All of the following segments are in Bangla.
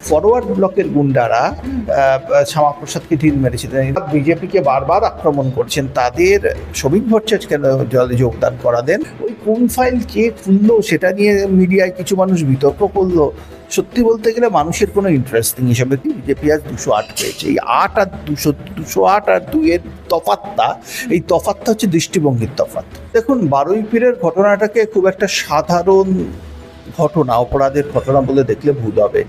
ফরওয়ার্ড ব্লকের গুন্ডারা শ্যামাপ্রসাদকে ঢিল মেরেছিলেন। বিজেপিকে বারবার আক্রমণ করছেন, তাদের শ্রমিক ভট্টাচার্য কেন দলে যোগদান করালেন, ওই কোন ফাইল কে খুললো সেটা নিয়ে মিডিয়ায় কিছু মানুষ বিতর্ক করলো। সত্যি বলতে গেলে মানুষের কোনো ইন্টারেস্টিং হিসাবে বিজেপি আজ 208 পেয়েছে। এই 8 আর 208 আর 2-এর তফাৎটা, এই তফাৎটা হচ্ছে দৃষ্টিভঙ্গির তফাৎ। দেখুন, 12ই পীরের ঘটনাটাকে খুব একটা সাধারণ ঘটনা, অপরাধের ঘটনা বলে দেখলে ভুল হবে।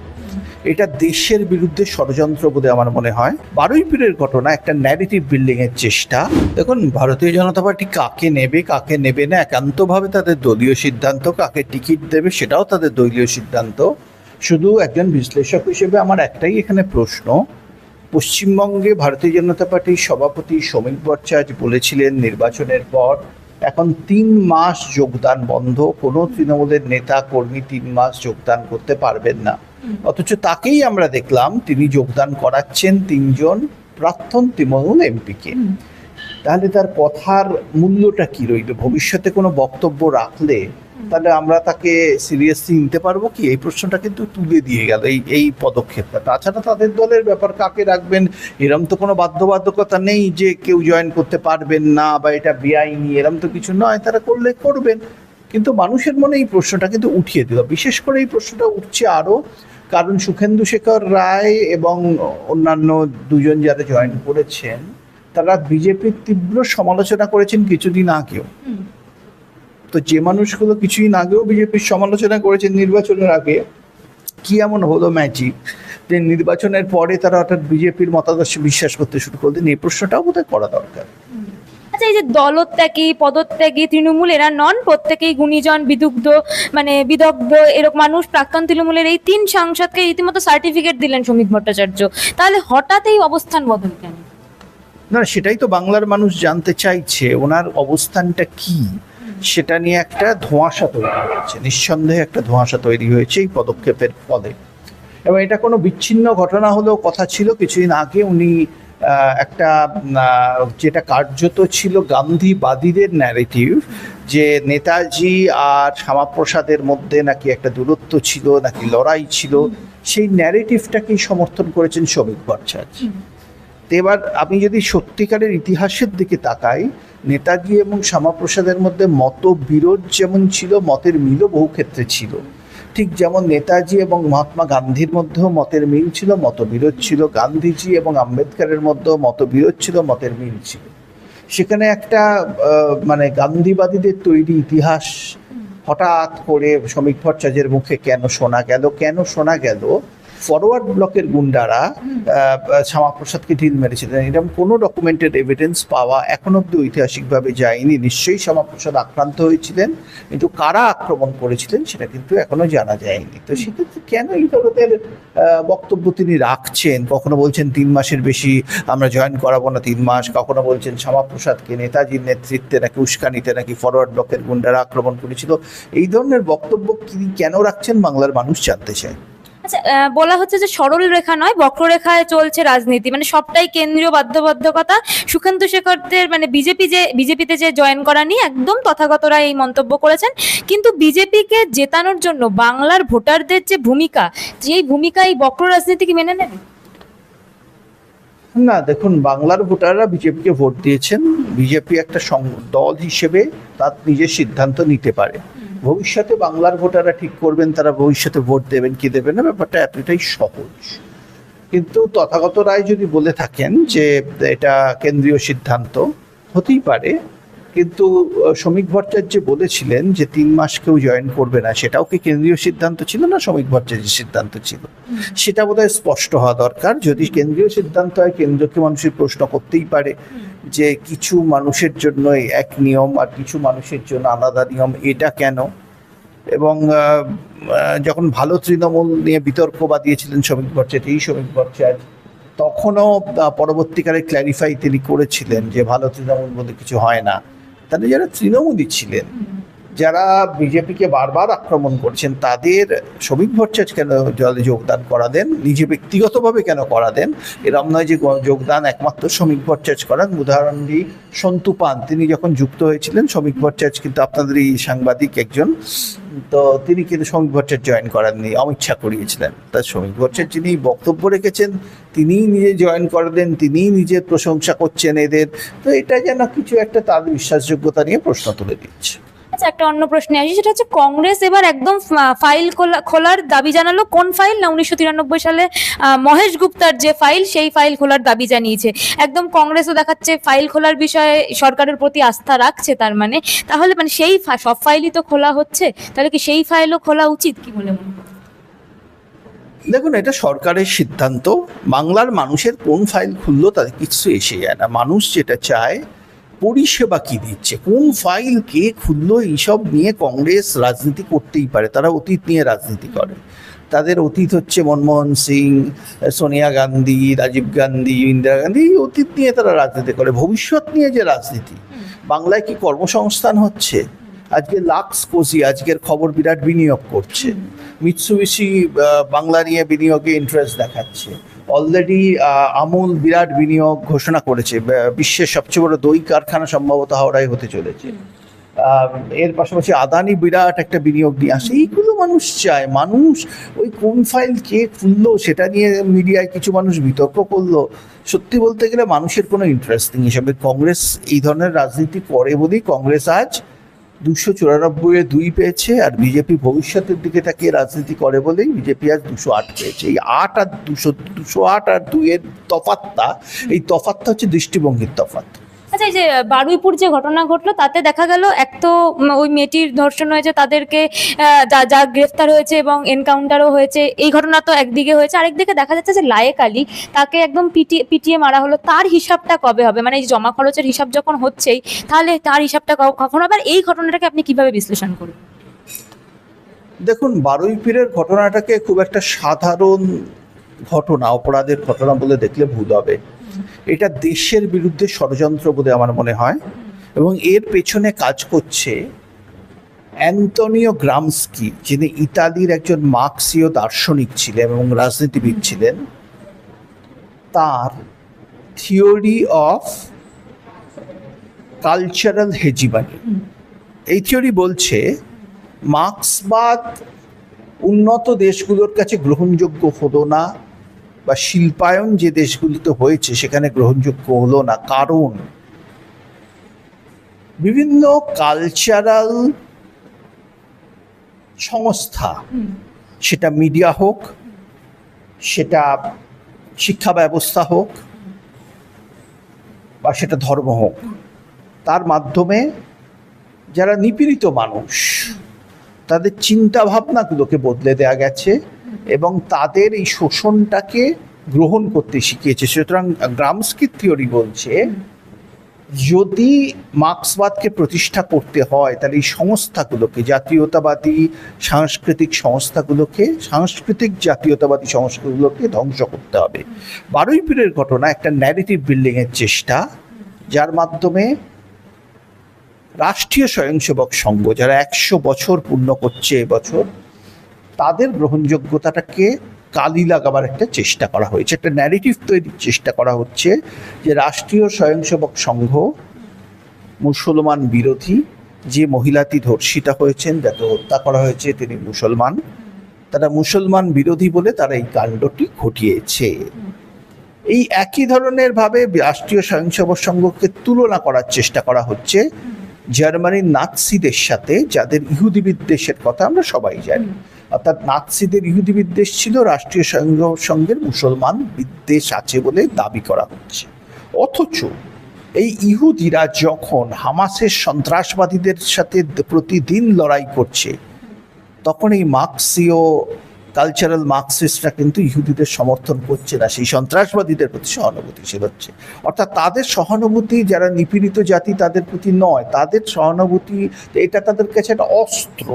এটা দেশের বিরুদ্ধে ষড়যন্ত্র বলে আমার মনে হয়। 12ই পীরের ঘটনা একটা ন্যারেটিভ বিল্ডিং এর চেষ্টা। দেখুন, ভারতীয় জনতা পার্টি কাকে নেবে কাকে নেবে না একান্তভাবে তাদের দলীয় সিদ্ধান্ত, কাকে টিকিট দেবে সেটাও তাদের দলীয় সিদ্ধান্ত। শুধু একজন বিশ্লেষক হিসেবে আমার একটাই এখানে প্রশ্ন, পশ্চিমবঙ্গে ভারতীয় জনতা পার্টির সভাপতি শ্রমিক ভট্টাচার্য বলেছিলেন নির্বাচনের পর এখন 3 মাস যোগদান বন্ধ, কোনো তৃণমূলের নেতা কর্মী 3 মাস যোগদান করতে পারবেন না। অথচ তাকেই আমরা দেখলাম তিনি যোগদান করাচ্ছেন 3 জন প্রাক্তন তৃণমূল এমপিকে। তাহলে তার কথার মূল্যটা কি রইল? ভবিষ্যতে কোনো বক্তব্য রাখলে তাহলে আমরা তাকে সিরিয়াসলি নিতে পারবো কি? এই প্রশ্নটা কিন্তু তুলে দিয়ে গেল এই পদক্ষেপটা। তাছাড়া তাদের দলের ব্যাপার, কাকে রাখবেন এরম তো কোনো বাধ্যবাধকতা নেই যে কেউ জয়েন করতে পারবেন না বা এটা বেআইনি, এরম তো কিছু নয়। তারা করলে করবেন, কিন্তু মানুষের মনে এই প্রশ্নটা কিন্তু উঠিয়ে দিল। বিশেষ করে এই প্রশ্নটা উঠছে আরও কারণ শুভেন্দু শেখর রায় এবং অন্যান্য 2 জন যারা জয়েন করেছেন তারা বিজেপির তীব্র সমালোচনা করেছেন কিছুদিন আগেও। তো যে মানুষগুলো কিছুদিন আগেও বিজেপির সমালোচনা করেছেন নির্বাচনের আগে, কি এমন হলো ম্যাজিক যে নির্বাচনের পরে তারা হঠাৎ বিজেপির মতাদর্শে বিশ্বাস করতে শুরু করলেন? এই প্রশ্নটাও বোধহয় করা দরকার। আচ্ছা, এই যে দলত্যাগী পদত্যাগী তৃণমূল এরা নন, প্রত্যেকেই গুণীজন, বিদগ্ধ এরকম মানুষ। প্রাক্তন তৃণমূলের এই 3 সাংসদকে রীতিমতো সার্টিফিকেট দিলেন শ্রমিক ভট্টাচার্য। তাহলে হঠাৎ এই অবস্থান বদল কেন? না, সেটাই তো বাংলার মানুষ জানতে চাইছে, ওনার অবস্থানটা কি সেটা নিয়ে একটা ধোঁয়াশা তৈরি হয়েছে। নিঃসন্দেহে একটা ধোঁয়াশা তৈরি হয়েছে এই পদক্ষেপের ফলে। এবং এটা কোনো বিচ্ছিন্ন ঘটনা হলেও কথা ছিল কিছুদিন আগে উনি একটা যেটা কার্যত ছিল গান্ধীবাদীদের ন্যারেটিভ, যে নেতাজি আর শ্যামাপ্রসাদের মধ্যে নাকি একটা দূরত্ব ছিল, নাকি লড়াই ছিল, সেই ন্যারেটিভটাকেই সমর্থন করেছেন শ্রমিক ভট্টাচার্য। এবার আমি যদি সত্যিকারের ইতিহাসের দিকে তাকাই, নেতাজি এবং শ্যামাপ্রসাদের মধ্যে মতবিরোধ যেমন ছিল, মতের মিলও বহু ক্ষেত্রে ছিল। ঠিক যেমন নেতাজি এবং মহাত্মা গান্ধীর মধ্যেও মতের মিল ছিল, মতবিরোধ ছিল। গান্ধীজি এবং আম্বেদকরের মধ্যেও মতবিরোধ ছিল, মতের মিল ছিল। সেখানে একটা গান্ধীবাদীদের তৈরি ইতিহাস হঠাৎ করে শ্রমিক ভট্টাচার্যের মুখে কেন শোনা গেল ফরওয়ার্ড ব্লকের গুন্ডারা শ্যামাপ্রসাদকে ঢিল মেরেছিলেন। এরকম কোনো ডকুমেন্টেড এভিডেন্স পাওয়া এখন অব্দি ঐতিহাসিকভাবে যায়নি। নিশ্চয়ই শ্যামাপ্রসাদ আক্রান্ত হয়েছিলেন, কিন্তু কারা আক্রমণ করেছিলেন সেটা কিন্তু এখনো জানা যায়নি। তো সেক্ষেত্রে কেন এই ধরনের বক্তব্য তিনি রাখছেন? কখনো বলছেন 3 মাসের বেশি আমরা জয়েন করাবো না 3 মাস, কখনো বলছেন শ্যামাপ্রসাদকে নেতাজির নেতৃত্বে নাকি উস্কানিতে নাকি ফরওয়ার্ড ব্লকের গুন্ডারা আক্রমণ করেছিল। এই ধরনের বক্তব্য তিনি কেন রাখছেন বাংলার মানুষ জানতে চায়। আচ্ছা, বলা হচ্ছে যে সরল রেখা নয়, বক্ররেখায় চলছে রাজনীতি, সবটাই কেন্দ্রীয় বাধ্যবাধকতা। শুভেন্দু শেখরদের বিজেপিতে যে জয়েন করা নিয়ে একদম তথাগতরা এই মন্তব্য করেছেন। কিন্তু বিজেপিকে জেতানোর জন্য বাংলার ভোটারদের যে ভূমিকা, এই ভূমিকা এই বক্র রাজনীতি কি মেনে নেবে? না, দেখুন, বাংলার ভোটাররা বিজেপিকে ভোট দিয়েছেন। বিজেপি একটা দল হিসেবে তার নিজের সিদ্ধান্ত নিতে পারে। ভবিষ্যতে বাংলার ভোটাররা ঠিক করবেন তারা ভবিষ্যতে ভোট দেবেন কি দেবেন না, ব্যাপারটা এতটাই সহজ। কিন্তু তথাগত রায় যদি বলে থাকেন যে এটা কেন্দ্রীয় সিদ্ধান্ত, হতেই পারে। কিন্তু শ্রমিক ভট্টাচার্য বলেছিলেন যে 3 মাস কেউ জয়েন করবে না, সেটাও কি কেন্দ্রীয় সিদ্ধান্ত ছিল না শ্রমিক ভট্টাচার্যের সিদ্ধান্ত ছিল? সেটা বোধহয় স্পষ্ট হওয়া দরকার। যদি কেন্দ্রীয় সিদ্ধান্ত হয়, কেন্দ্রকে মানুষের প্রশ্ন করতেই পারে যে কিছু মানুষের জন্য এক নিয়ম আর কিছু মানুষের জন্য আলাদা নিয়ম, এটা কেন? এবং যখন ভালো তৃণমূল নিয়ে বিতর্ক বাদিয়েছিলেন শ্রমিক ভট্টাচার্য, তখনও পরবর্তীকালে ক্ল্যারিফাই তিনি করেছিলেন যে ভালো তৃণমূল বলে কিছু হয় না। তাহলে যারা তৃণমূলই ছিলেন যারা বিজেপিকে বারবার আক্রমণ করছেন তাদের শ্রমিক ভট্টাচার্য কেন দলে যোগদান করা দেন, নিজে ব্যক্তিগতভাবে কেন করা দেন, এরম নয় যে যোগদান একমাত্র শ্রমিক ভট্টাচার্য করেন। উদাহরণ দিই, সন্তু পান তিনি যখন যুক্ত হয়েছিলেন, শ্রমিক ভট্টাচার্য কিন্তু আপনাদের এই সাংবাদিক একজন, তো তিনি কিন্তু শ্রমিক ভট্টাচার্য জয়েন করাননি, অমিত শাহ করিয়েছিলেন। তা শ্রমিক ভট্টাচার্য যিনি বক্তব্য রেখেছেন তিনিই নিজে জয়েন করে দেন, তিনিই নিজের প্রশংসা করছেন এদের, তো এটা যেন কিছু একটা তার বিশ্বাসযোগ্যতা নিয়ে প্রশ্ন তুলে দিচ্ছে। আচ্ছা, একটা অন্য প্রশ্নে আসি, সেটা হচ্ছে কংগ্রেস এবার একদম ফাইল খোলার দাবি জানালো। কোন ফাইল? না 1993 সালে মহেশ গুপ্তার যে ফাইল, সেই ফাইল খোলার দাবি জানিয়েছে। একদম কংগ্রেসও দেখাচ্ছে ফাইল খোলার বিষয়ে সরকারের প্রতি আস্থা রাখছে। তার মানে তাহলে মানে সেই সব ফাইলই তো খোলা হচ্ছে, তাহলে কি সেই ফাইলও খোলা উচিত, কি বলে মনে হয়? দেখুন, এটা সরকারের সিদ্ধান্ত। বাংলার মানুষের কোন ফাইল খুললো তাদের কিছু এসে যায় না। মানুষ যেটা চায় পরিষেবা কি দিচ্ছে, কোন ফাইল কে খুললো, এইসব নিয়ে কংগ্রেস রাজনীতি করতেই পারে। তারা অতীত নিয়ে রাজনীতি করে। তাদের অতীত হচ্ছে মনমোহন সিং, সোনিয়া গান্ধী, রাজীব গান্ধী, ইন্দিরা গান্ধী, এই অতীত নিয়ে তারা রাজনীতি করে। ভবিষ্যৎ নিয়ে যে রাজনীতি, বাংলায় কি কর্মসংস্থান হচ্ছে? আজকে লাক্স কোজি আজকের খবর বিরাট বিনিয়োগ করছে, মিৎসুবিশি বাংলা নিয়ে বিনিয়োগে ইন্টারেস্ট দেখাচ্ছে, অলরেডি আমুল বিরাট বিনিয়োগ ঘোষণা করেছে, বিশ্বের সবচেয়ে বড় দই কারখানা সম্ভবত হাওড়ায় হতে চলেছে। এর পাশাপাশি আদানি বিরাট একটা বিনিয়োগ নিয়ে আসে। এইগুলো মানুষ চায়। মানুষ ওই কোন ফাইল কে খুললো সেটা নিয়ে মিডিয়ায় কিছু মানুষ বিতর্ক করলো, সত্যি বলতে গেলে মানুষের কোনো ইন্টারেস্ট নেই হিসাবে। কংগ্রেস এই ধরনের রাজনীতি করে বলেই কংগ্রেস আজ 294-এ 2 পেয়েছে, আর বিজেপি ভবিষ্যতের দিকে তাকিয়ে রাজনীতি করে বলেই বিজেপি আজ 208 পেয়েছে। এই 8 আর 208 আর 2-এর তফাৎটা, এই তফাৎটা হচ্ছে দৃষ্টিভঙ্গির তফাৎ। আচ্ছা, এই যে বারুইপুর যে ঘটনা ঘটলো, তাতে দেখা গেল এক তো ওই মেয়েটির ধর্ষণ হয়েছে, তাদেরকে যা গ্রেফতার হয়েছে এবং এনকাউন্টারও হয়েছে, এই ঘটনা তো একদিকে হয়েছে। আরেকদিকে দেখা যাচ্ছে যে লায়েক আলী, তাকে একদম পিটিয়ে মারা হলো। তার হিসাবটা কবে হবে? মানে এই জমা খরচের হিসাব যখন হচ্ছেই, তাহলে তার হিসাবটা কখন হবে? আর এই ঘটনাটাকে আপনি কিভাবে বিশ্লেষণ করবেন? দেখুন, বারুইপুরের ঘটনাটাকে খুব একটা সাধারণ ঘটনা, অপরাধের ঘটনা বলে দেখলে ভুল হবে। এটা দেশের বিরুদ্ধে ষড়যন্ত্র বলে আমার মনে হয়, এবং এর পেছনে কাজ করছে অ্যান্তনিও গ্রামস্কি, যিনি ইতালির একজন মার্ক্সীয় দার্শনিক ছিলেন এবং রাজনীতিবিদ ছিলেন। তার থিওরি অফ কালচারাল হেজিমনি, এই থিওরি বলছে মার্ক্সবাদ উন্নত দেশগুলোর কাছে গ্রহণযোগ্য হলো না, বা শিল্পায়ন যে দেশগুলিতে হয়েছে সেখানে গ্রহণযোগ্য হলো না, কারণ বিভিন্ন কালচারাল সংস্থা, সেটা মিডিয়া হোক, সেটা শিক্ষা ব্যবস্থা হোক, বা সেটা ধর্ম হোক, তার মাধ্যমে যারা নিপীড়িত মানুষ তাদের চিন্তা ভাবনাগুলোকে বদলে দেওয়া গেছে এবং তাদের এই শোষণটাকে গ্রহণ করতে শিখিয়েছে। সুতরাং গ্রামস্কির থিওরি বলছে যদি মার্ক্সবাদকে প্রতিষ্ঠা করতে হয় তাহলে এই সংস্থাগুলোকে, জাতীয়তাবাদী সাংস্কৃতিক সংস্থাগুলোকে, সাংস্কৃতিক জাতীয়তাবাদী সংস্থাগুলোকে ধ্বংস করতে হবে। বারুইপুরের ঘটনা একটা ন্যারেটিভ বিল্ডিংয়ের চেষ্টা, যার মাধ্যমে রাষ্ট্রীয় স্বয়ংসেবক সংঘ, যারা 100 বছর পূর্ণ করছে এবছর, তাদের গ্রহণযোগ্যতাটাকে কালি লাগাবার একটা চেষ্টা করা হয়েছে। একটা ন্যারেটিভ তৈরির চেষ্টা করা হচ্ছে যে রাষ্ট্রীয় স্বয়ংসেবক সংঘ মুসলমান বিরোধী। যে মহিলাটি ধর্ষিতা হয়েছেন, যাকে হত্যা করা হয়েছে, তিনি মুসলমান। তারা মুসলমান বিরোধী বলে তারা এই কাণ্ডটি ঘটিয়েছে। এই একই ধরনের ভাবে রাষ্ট্রীয় স্বয়ংসেবক সংঘকে তুলনা করার চেষ্টা করা হচ্ছে জার্মানির নাৎসিদের সাথে, যাদের ইহুদি বিদ্বেষের কথা আমরা সবাই জানি। অর্থাৎ নাৎসিদের ইহুদি বিদ্বেষ ছিল, রাষ্ট্রীয় স্বয়ংসেবক সংঘের মুসলমান বিদ্বেষ আছে বলে দাবি করা হচ্ছে। অথচ এই ইহুদিরা যখন হামাসের সন্ত্রাসবাদীদের সাথে প্রতিদিন লড়াই করছে, তখন এই মার্ক্সীয় কালচারাল মার্ক্সিস্টরা কিন্তু ইহুদিদের সমর্থন করছে না, সেই সন্ত্রাসবাদীদের প্রতি সহানুভূতিশীল হচ্ছে। অর্থাৎ তাদের সহানুভূতি যারা নিপীড়িত জাতি তাদের প্রতি নয়, তাদের সহানুভূতি এটা তাদের কাছে একটা অস্ত্র,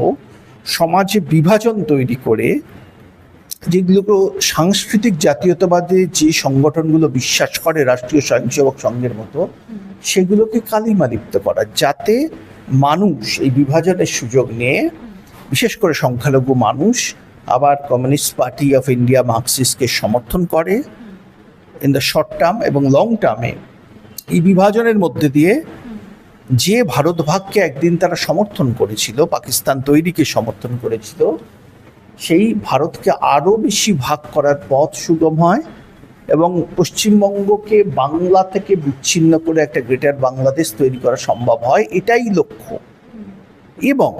সমাজে বিভাজন তৈরি করে, যেগুলো সাংস্কৃতিক জাতীয়তাবাদে যে সংগঠনগুলো বিশ্বাস করে রাষ্ট্রীয় স্বয়ংসেবক সংঘের মতো, সেগুলোকে কালিমা লিপ্ত করা, যাতে মানুষ এই বিভাজনের সুযোগ নিয়ে, বিশেষ করে সংখ্যালঘু মানুষ, আবার কমিউনিস্ট পার্টি অফ ইন্ডিয়া মার্কসিস্টকে সমর্থন করে ইন দ্য শর্ট টার্ম এবং লং টার্মে। এই বিভাজনের মধ্যে দিয়ে যে ভারত ভাগকে একদিন তারা সমর্থন করেছিল, পাকিস্তান তৈরিকে সমর্থন করেছিল, সেই ভারতকে আরও বেশি ভাগ করার পথ সুগম হয় এবং পশ্চিমবঙ্গকে বাংলা থেকে বিচ্ছিন্ন করে একটা গ্রেটার বাংলাদেশ তৈরি করা সম্ভব হয়, এটাই লক্ষ্য। এবং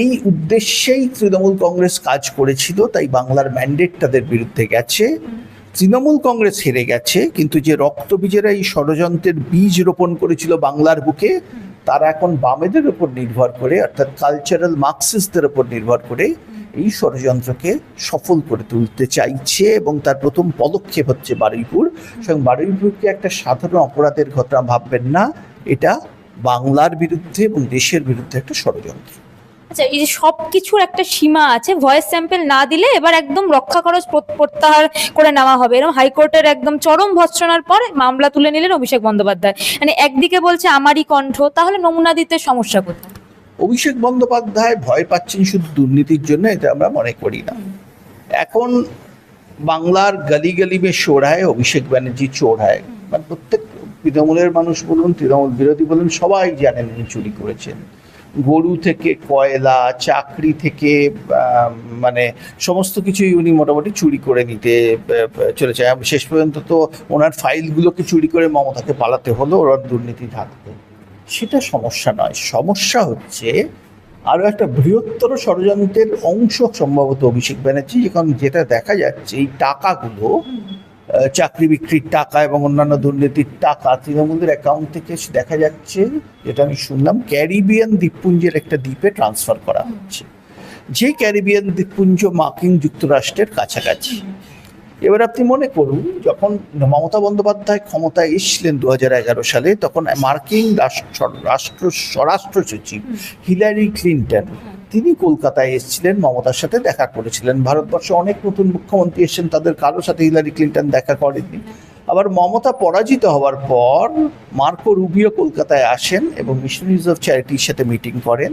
এই উদ্দেশ্যেই তৃণমূল কংগ্রেস কাজ করেছিল, তাই বাংলার ম্যান্ডেট তাদের বিরুদ্ধে গেছে। তৃণমূল কংগ্রেস হেরে গেছে, কিন্তু যে রক্তবীজেরা এই ষড়যন্ত্রের বীজ রোপণ করেছিল বাংলার বুকে, তারা এখন বামেদের উপর নির্ভর করে, অর্থাৎ কালচারাল মার্কসিস্টদের উপর নির্ভর করে এই ষড়যন্ত্রকে সফল করে তুলতে চাইছে। এবং তার প্রথম পদক্ষেপ হচ্ছে বারুইপুর। এবং বারুইপুরকে একটা সাধারণ অপরাধের ঘটনা ভাববেন না, এটা বাংলার বিরুদ্ধে এবং দেশের বিরুদ্ধে একটা ষড়যন্ত্র। আচ্ছা, এই যে সবকিছুর একটা সীমা আছে, ভয়েস স্যাম্পল না দিলে এবার একদম রক্ষা খরচ প্রত্যাহার করে নেওয়া হবে, এরকম হাইকোর্টের একদম চরম ভৎসনার পর মামলা তুলে নিলেন অভিষেক বন্দ্যোপাধ্যায়। মানে একদিকে বলছে আমারই কণ্ঠ, তাহলে নমুনা দিতে সমস্যা কোথায়? অভিষেক বন্দ্যোপাধ্যায় ভয় পাচ্ছেন শুধু দুর্নীতির জন্য, এটা আমরা মনে করি না। এখন বাংলার গলি গলি মে চোর হয়, অভিষেক ব্যানার্জি চোর হয়। মানে প্রত্যেক তৃণমূলের মানুষ বলুন, তৃণমূল বিরোধী বলুন, সবাই জানেন উনি চুরি করেছেন। গরু থেকে কয়লা, চাকরি থেকে মানে সমস্ত কিছুই উনি মোটামুটি চুরি করে নিতে চলেছে। শেষ পর্যন্ত তো ওনার ফাইলগুলোকে চুরি করে মমতাকে পালাতে হলো ওর দুর্নীতি ঢাকতে। সেটা সমস্যা নয়, সমস্যা হচ্ছে আরও একটা বৃহত্তর ষড়যন্ত্রের অংশ সম্ভবত অভিষেক ব্যানার্জি। এখন যেটা দেখা যাচ্ছে, এই টাকাগুলো, চাকরি বিক্রির টাকা এবং অন্যান্য দুর্নীতির টাকা তৃণমূলের অ্যাকাউন্ট থেকে দেখা যাচ্ছে, যেটা আমি শুনলাম, ক্যারিবিয়ান দ্বীপপুঞ্জের একটা দ্বীপে ট্রান্সফার করা হচ্ছে, যে ক্যারিবিয়ান দ্বীপপুঞ্জ মার্কিন যুক্তরাষ্ট্রের কাছাকাছি। এবার আপনি মনে করুন, যখন মমতা বন্দ্যোপাধ্যায় ক্ষমতায় এসেছিলেন 2011 সালে, তখন মার্কিন স্বরাষ্ট্র সচিব হিলারি ক্লিন্টন, তিনি কলকাতায় এসেছিলেন, মমতার সাথে দেখা করেছিলেন। ভারতবর্ষে অনেক নতুন মুখ্যমন্ত্রী এসেছেন, তাদের কারোর সাথে হিলারি ক্লিন্টন দেখা করেননি। আবার মমতা পরাজিত হওয়ার পর মার্কো রুবিও কলকাতায় আসেন এবং মিশনারিজ অফ চ্যারিটির সাথে মিটিং করেন।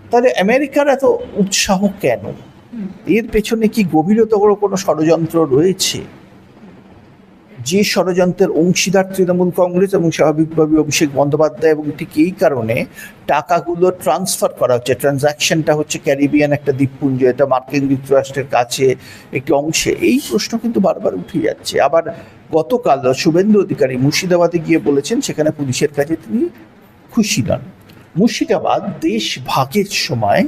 তাহলে আমেরিকার এত উৎসাহ কেন? এর পেছনে কি গভীরতর কোনো ষড়যন্ত্র রয়েছে? যে ষড়যন্ত্রের অংশীদার তৃণমূল কংগ্রেস এবং স্বাভাবিকভাবে অভিষেক বন্দ্যোপাধ্যায়, এবং ঠিক এই কারণে টাকাগুলো ট্রান্সফার করা হচ্ছে। ট্রানজাকশনটা হচ্ছে ক্যারিবিয়ান একটা দ্বীপপুঞ্জ, এটা মার্কিন যুক্তরাষ্ট্রের কাছে একটি অংশে। এই প্রশ্ন কিন্তু বারবার উঠে যাচ্ছে। আবার গতকাল শুভেন্দু অধিকারী মুর্শিদাবাদে গিয়ে বলেছেন সেখানে পুলিশের কাছে তিনি খুশি নন। মুর্শিদাবাদ দেশ ভাগের সময়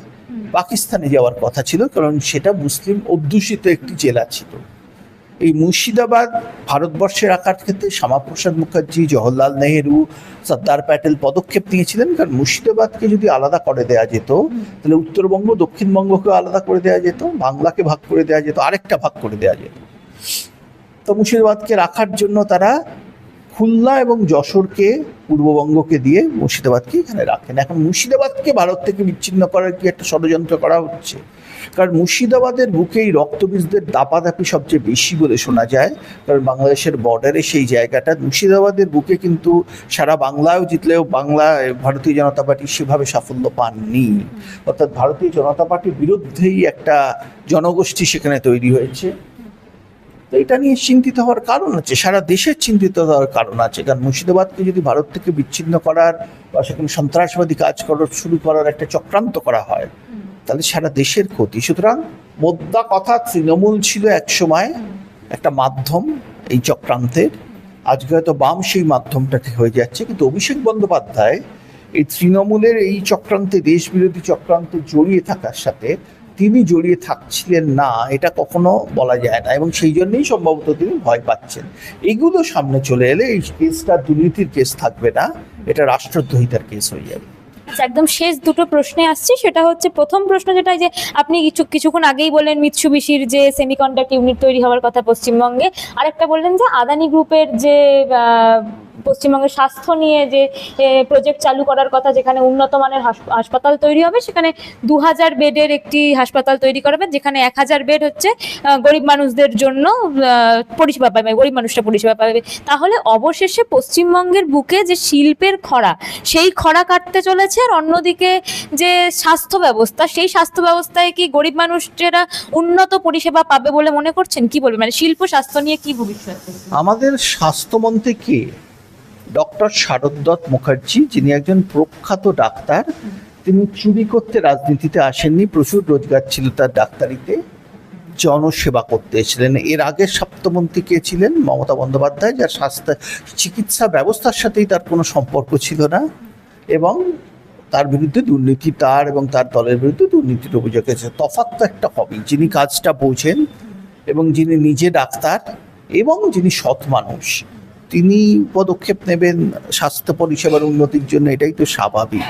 পাকিস্তানে যাওয়ার কথা ছিল, কারণ সেটা মুসলিম অধ্যুষিত একটি জেলা ছিল। এই মুর্শিদাবাদ ভারতবর্ষের রাখার ক্ষেত্রে শ্যামাপ্রসাদ মুখার্জি, জওহরলাল নেহেরু, সর্দার প্যাটেল পদক্ষেপ নিয়েছিলেন। কারণ মুর্শিদাবাদকে যদি আলাদা করে দেওয়া যেত, তাহলে উত্তরবঙ্গ দক্ষিণবঙ্গকেও আলাদা করে দেওয়া যেত, বাংলাকে ভাগ করে দেওয়া যেত, আরেকটা ভাগ করে দেওয়া যেত। তো মুর্শিদাবাদকে রাখার জন্য তারা খুলনা এবং যশোরকে, পূর্ববঙ্গকে দিয়ে মুর্শিদাবাদকে এখানে রাখেন। এখন মুর্শিদাবাদকে ভারত থেকে বিচ্ছিন্ন করার কি একটা ষড়যন্ত্র করা হচ্ছে? কারণ মুর্শিদাবাদের বুকেই রক্তবীজদের দাপাদাপি সবচেয়ে বেশি বলে শোনা যায়। কারণ বাংলাদেশের বর্ডারে সেই জায়গাটা, মুর্শিদাবাদের বুকে কিন্তু সারা বাংলাও জিতলেও ভারতীয় জনতা পার্টি সেভাবে সাফল্য পাননি। অর্থাৎ ভারতীয় জনতা পার্টির বিরুদ্ধেই একটা জনগোষ্ঠী সেখানে তৈরি হয়েছে। তো এটা নিয়ে চিন্তিত হওয়ার কারণ আছে, সারা দেশের চিন্তিত হওয়ার কারণ আছে। কারণ মুর্শিদাবাদকে যদি ভারত থেকে বিচ্ছিন্ন করার বা সেখানে সন্ত্রাসবাদী কাজ শুরু করার একটা চক্রান্ত করা হয়, তাহলে সারা দেশের ক্ষতি। সুতরাং মোদ্দা কথা, তৃণমূল ছিল একসময় একটা মাধ্যম এই চক্রান্তের, আজকে হয়তো বাম সেই মাধ্যমটাকে হয়ে যাচ্ছে। কিন্তু অভিষেক বন্দ্যোপাধ্যায় এই তৃণমূলের এই চক্রান্তে, দেশ বিরোধী চক্রান্তে জড়িয়ে থাকার সাথে তিনি জড়িয়ে থাকছিলেন না, এটা কখনো বলা যায় না। এবং সেই জন্যই সম্ভবত তিনি ভয় পাচ্ছেন। এগুলো সামনে চলে এলে এই কেসটা দুর্নীতির কেস থাকবে না, এটা রাষ্ট্রদ্রোহিতার কেস হয়ে যাবে। আচ্ছা, একদম শেষ দুটো প্রশ্নে আসছি। সেটা হচ্ছে প্রথম প্রশ্ন, যেটা যে আপনি কিছুক্ষণ আগেই বললেন মিৎসুবিশির যে সেমিকন্ডাক্টর ইউনিট তৈরি হওয়ার কথা পশ্চিমবঙ্গে, আরেকটা বললেন যে আদানি গ্রুপের যে পশ্চিমবঙ্গের স্বাস্থ্য নিয়ে যে প্রজেক্ট চালু করার কথা, যেখানে উন্নত মানের হাসপাতাল তৈরি হবে, সেখানে 2000 বেডের একটি হাসপাতাল তৈরি করাবে, যেখানে 1000 বেড হচ্ছে গরিব মানুষদের জন্য পরিষেবা পাবে, গরিব মানুষরা পরিষেবা পাবে। তাহলে অবশেষে পশ্চিমবঙ্গের বুকে যে শিল্পের খরা, সেই খরা কাটতে চলেছে। আর অন্যদিকে যে স্বাস্থ্য ব্যবস্থা, সেই স্বাস্থ্য ব্যবস্থায় কি গরিব মানুষেরা উন্নত পরিষেবা পাবে বলে মনে করছেন? কি বলবেন, মানে শিল্প স্বাস্থ্য নিয়ে কি ভবিষ্যৎ? আমাদের স্বাস্থ্যমন্ত্রী কে? ডক্টর শারদত্ত মুখার্জি, যিনি একজন প্রখ্যাত ডাক্তার। তিনি চুরি করতে রাজনীতিতে আসেননি, প্রচুর রোজগার ছিল তার ডাক্তারিতে, জনসেবা করতে এসেছিলেন। এর আগে স্বাস্থ্যমন্ত্রী কে ছিলেন? মমতা বন্দ্যোপাধ্যায়, যার স্বাস্থ্য চিকিৎসা ব্যবস্থার সাথেই তার কোনো সম্পর্ক ছিল না, এবং তার বিরুদ্ধে দুর্নীতি, তার এবং তার দলের বিরুদ্ধে দুর্নীতির অভিযোগ আছে। তফাৎ তো একটা হবেই, যিনি কাজটা বোঝেন এবং যিনি নিজে ডাক্তার এবং যিনি সৎ মানুষ, তিনি পদক্ষেপ নেবেন স্বাস্থ্য পরিষেবার উন্নতির জন্য, এটাই তো স্বাভাবিক।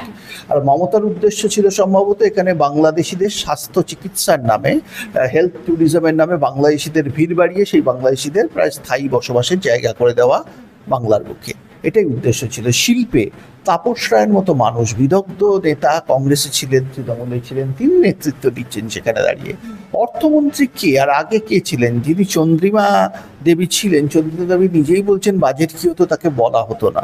আর মমতার উদ্দেশ্য ছিল সম্ভবত এখানে বাংলাদেশিদের স্বাস্থ্য চিকিৎসার নামে, হেলথ ট্যুরিজমের নামে বাংলাদেশিদের ভিড় বাড়িয়ে সেই বাংলাদেশিদের প্রায় স্থায়ী বসবাসের জায়গা করে দেওয়া বাংলার বুকে, এটাই উদ্দেশ্য ছিল। শিল্পে তাপস রায়ের মতো মানুষ, বিদগ্ধ নেতা, কংগ্রেসে ছিলেন, তৃণমূলে ছিলেন, তিনি নেতৃত্ব দিচ্ছেন সেখানে দাঁড়িয়ে। অর্থমন্ত্রী কে? আর আগে কে ছিলেন? যিনি চন্দ্রিমা দেবী ছিলেন, চন্দ্রিমা দেবী নিজেই বলছেন বাজেট কি হতো তাকে বলা হতো না।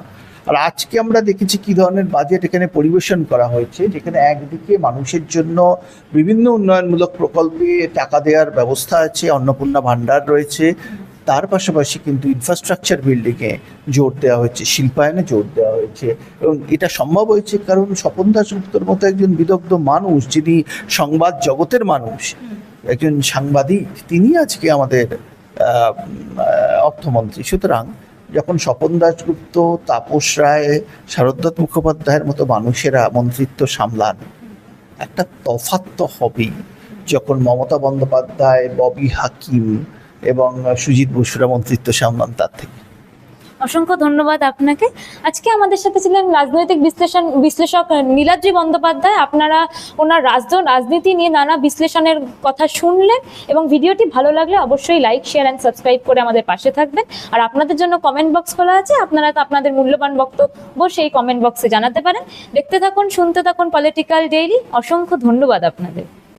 আর আজকে আমরা দেখেছি কি ধরনের বাজেট এখানে পরিবেশন করা হয়েছে, যেখানে একদিকে মানুষের জন্য বিভিন্ন উন্নয়নমূলক প্রকল্পে টাকা দেওয়ার ব্যবস্থা আছে, অন্নপূর্ণা ভাণ্ডার রয়েছে, তার পাশাপাশি কিন্তু ইনফ্রাস্ট্রাকচার বিল্ডিংয়ে জোর দেওয়া হয়েছে, শিল্পায়নে জোর দেওয়া হয়েছে। এবং এটা সম্ভব হয়েছে কারণ স্বপন দাশগুপ্তর মতো একজন বিদগ্ধ মানুষ, যিনি সংবাদ জগতের মানুষ, একজন সাংবাদিক, তিনি আজকে আমাদের অর্থমন্ত্রী। সুতরাং যখন স্বপন দাশগুপ্ত, তাপস রায়, শারদত্ত মুখোপাধ্যায়ের মতো মানুষেরা মন্ত্রিত্ব সামলান, একটা তফাৎ তো হবেই যখন মমতা বন্দ্যোপাধ্যায়, ববি হাকিম এবং সুজিত বসুরা মন্ত্রিত্ব সামলান তার থেকে। অসংখ্য ধন্যবাদ আপনাকে। আজকে আমাদের সাথে ছিলেন রাজনৈতিক বিশ্লেষক নীলাদ্রি বন্দ্যোপাধ্যায়। আপনারা ওনার রাজনীতি নিয়ে নানা বিশ্লেষণের কথা শুনলেন, এবং ভিডিওটি ভালো লাগলে অবশ্যই লাইক, শেয়ার অ্যান্ড সাবস্ক্রাইব করে আমাদের পাশে থাকবেন। আর আপনাদের জন্য কমেন্ট বক্স খোলা আছে, আপনারা আপনাদের মূল্যবান বক্তব্য সেই কমেন্ট বক্সে জানাতে পারেন। দেখতে থাকুন, শুনতে থাকুন পলিটিক্যাল ডেইলি। অসংখ্য ধন্যবাদ আপনাদের।